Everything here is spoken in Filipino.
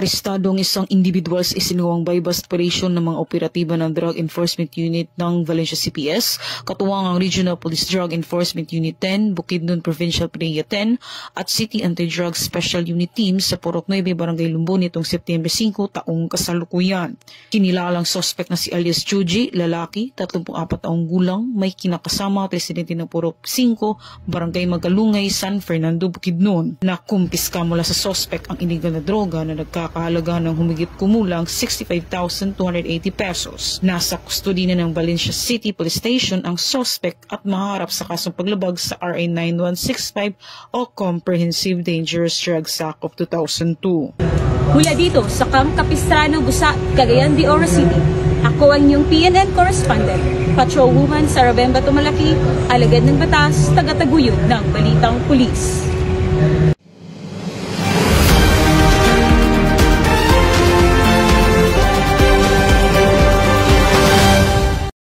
Arestadong isang individual sa isinuwang bypass operation ng mga operatiba ng Drug Enforcement Unit ng Valencia CPS, katuwang ang Regional Police Drug Enforcement Unit 10, Bukidnon Provincial PDEA 10 at City Anti-Drug Special Unit Team sa Purok 9, Barangay Lumbo nitong September 5 taong kasalukuyan. Kinilalang suspect na si alias Chuji, lalaki, 34 taong gulang, may kinakasama presidente ng Purok 5, Barangay Magalungay, San Fernando, Bukidnon, na kumpiska mula sa suspect ang iligal na droga na nagkakahalaga ng humigit kumulang 65,280 pesos. Nasa kustodiya ng Valencia City Police Station ang suspect at maharap sa kasong paglabag sa RA 9165 o Comprehensive Dangerous Drugs Act of 2002. Mula dito sa Camp Capistrano, Busa, Cagayan de Oro City, ako ang inyong PNN correspondent, patrolwoman Sara Bemba Tumalaki, alagad ng batas, taga-taguyod ng Balitang Pulis.